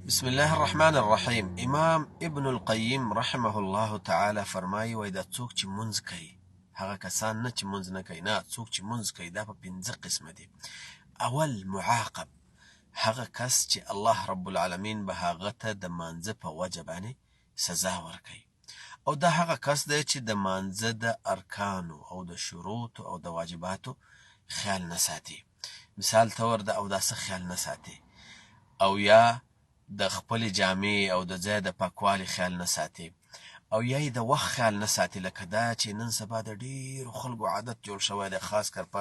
بسم الله الرحمن الرحیم. امام ابن القیم رحمه الله تعالی فرمایي وای دا څوک چې منځ کوي، هغه کسان نه چې منځ نه کوي، نه، څوک چې منځ کوي دا په 5 قسمه دي. اول معاقب، هغه کس چې الله رب العالمین به هغه ته د مانځه په وجه باندې سزا ورکوي، او دا هغه کس دی چې د مانځه د ارکانو او د شروطو او د واجباتو خیال نه ساتي. مثال طور د اوداسه خیال نه ساتي، او یا د خپل جامې او د ځای د پاکوالي خیال نه ساتي، او یا د وخت خیال نه ساتي، لکه دا چې نن سبا د ډیرو خلکو عادت جوړ شوی دی، خاص کر په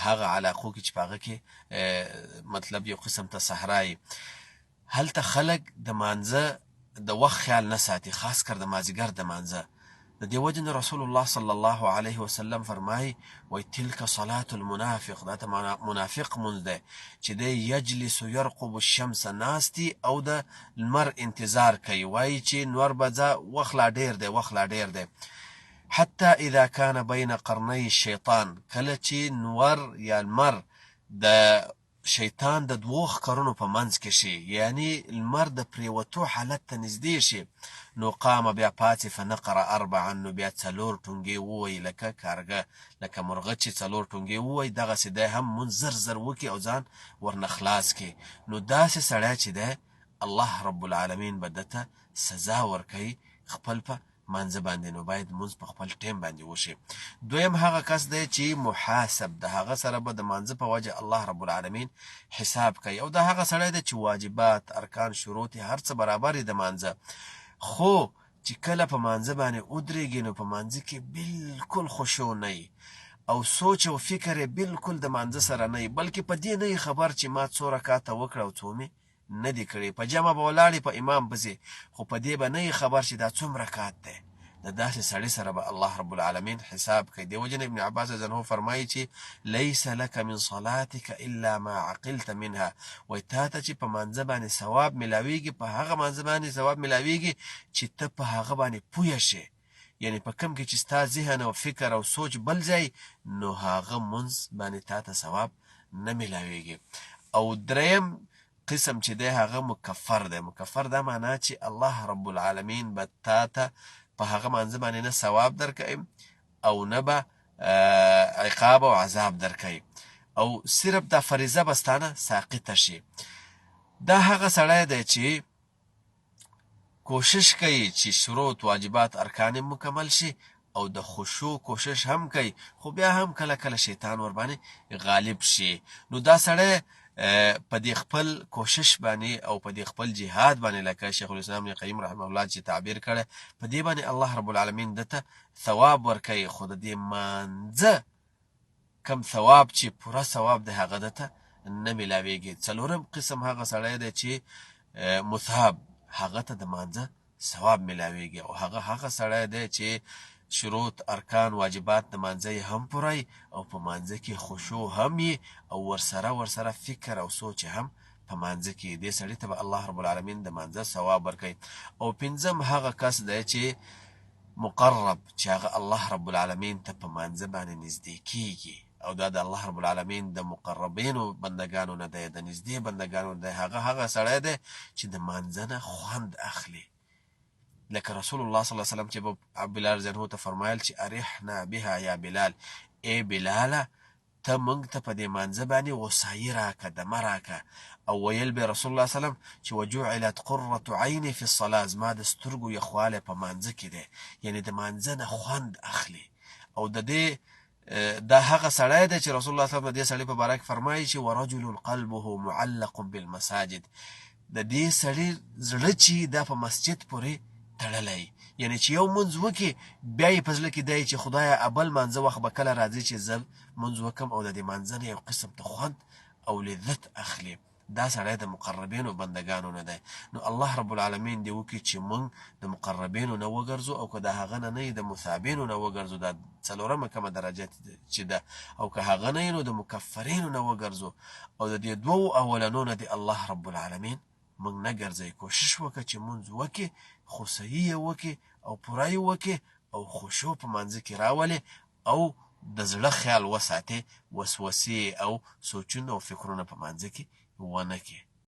هغه علاقو کې چې په هغه کې مطلب یو قسم ته صحرایي، هلته خلک د مانځه د وخت خیال نه ساتي، خاص کر د مازدیګر د مانځه. د دې وجه نه رسول الله صلی الله علیه وسلم فرمایي وای تلک صلاة المنافق، دا ته منافق مونځ دی چې دی یجلس یرقب الشمس، ناستی او د لمر انتظار کوي، وایي چې نور به ځه، وخت لا ډیر دی، وخت لا ډیر دی. حتی اذا کان بین قرنی الشیطان، کله چې نور یا لمر د شیطان د دوو ښکرونو په منځ کې شي، یعنی لمر د پریوتو حالت ته نږدې شي، نو قام بیا پاڅي فنقر اربعا، نو بیا 4 ټونګې ووایي، لکه کارګه، لکه مرغه چې 4 ټونګې ووایي، دغسې دی هم مونځ زر زر وکړي او ځان ورنه خلاص کړي. نو داسې سړی چې دی الله رب العالمین به ده ته سزا ورکوي خپل په مانځه باندې، نو باید مونځ په خپل ټیم باندې وشي. دویم هغه کس دی چې محاسب، د هغه سره به د مانځه په وجه الله رب العالمین حساب کوي، او د هغه سړی دی چې واجبات، ارکان، شروط هر څه برابر د مانځه، خو چې کله په مانځه باندې ودرېږي نو په مانځه کې بالکل خشوع نه، او سوچ او فکر یې بالکل د مانځه سره نه، بلکې په دې نه خبر چې ما 2 رکعاته وکړه او 2 مې نه دي کړې، په جمع به ولاړې په امام پسې، خو په دې به نه خبر چې دا څومره رکعات دی. د داسې سړي سره به الله رب العالمین حساب کوي. دی وجه ابن عباس رضی الله عنه فرمایي چې لیس لك من صلاتك الا ما عقلت منها، وای تا ته چې په مانځه باندې ثواب ملاویږي، په هغه مانځه باندې ثواب ملاویږي چې ته په هغه باندې پوه شې، یعنی په کم کې چې ستا ذهن او فکر او سوچ بل ځای، نو هغه منځ باندې تا ته ثواب نه ملاویږي. او دریم قسم چې دی هغه مکفر دی. مکفر دا معنا چې الله رب العالمین به تا ته په هغه مانځه باندې نه ثواب درکوي او نه به عقاب او عذاب درکوي، او صرف دا فریضه به ستانه ساقطه شي. دا هغه سړی دی چې کوشش کوي چې شروط، واجبات، ارکان مکمل شي، او د خشوع کوشش هم کوي، خو بیا هم کله کله شیطان ور باندې غالب شي. نو دا سړی په دې خپل کوشش باندې او په دې خپل جهاد باندې، لکه شیخ الاسلام ابن قیم رحمه الله چې تعبیر کړی، په دې باندې الله رب العالمین دته ثواب ورکوي، خو د دې مانځه کم ثواب چې پوره ثواب د هغه دته نه ملاویږي. څلورم قسم هغه سړی دی چې مثاب، هغه ته د مانځه ثواب ملاویږي، او هغه سړی دی چې شروط، ارکان، واجبات د مانځه هم پوره، او په مانځه کې خشوع هم وي، او ورسره فکر او سوچ هم په مانځه کې، دې سړي ته به الله رب العالمین د مانځه ثواب ورکوي. او پنځم هغه کس دی چې مقرب، چې هغه الله رب العالمین ته په مانځه باندې نږدې کیږي، او دا د الله رب العالمین د مقربینو بندگانو نه دی، د نږدې بندگانو دی. هغه سړی دی چې د مانځه نه خوند اخلي، لکه رسول الله صلی الله علیه وسلم چې بلال رضی الله عنه ته فرمایل چې ارحنا بها یا بلال، ای بلاله ته موږ ته په دې مانځه باندې وصایي راکه، دمه راکه. او ویل به رسول الله صلی الله علیه وسلم چې وجعلت قرة عیني فی الصلاه، زما د سترګو یخوالی په مانځه کې دی، یعنی د مانځه نه خوند اخلي. او د دې دا هغه سړی دی چې رسول الله صلی الله علیه وسلم د دې سړي په باره کې فرمایي چې ورجل قلبه معلق بالمساجد، د دې سړي زړه چې دا په مسجد پورې تړلی، یعنی چې یو منځ وکړي بیا یې په زړه کې دی چې خدایه ابل مانځه وخت به کله راځي چې زه منځ وکړم او د دې مانځه نه یو قسم ته خوند او لذت اخلي. دا سړی د مقربینو بندگانو نه دی. نو الله رب العالمین دې وکړي چې موږ د مقربینو نه وګرځو، او که د هغه نه نه د مثابینو نه وګرځو، دا څلورمه کومه درجه چې ده، او که هغه نه نو د مکفرینو نه وګرځو، او د دې دوو اولنو نه دی الله رب العالمین موږ نه ګرځوي. کوشش وکړه چې مونځ وکړې، خو صحیح یې وکړې او پوره یې وکړې، او خشوع په مانځه کې راولې، او د زړه خیال وساتې، وسوسې او سوچونه او فکرونه په مانځه کې ونه کړې.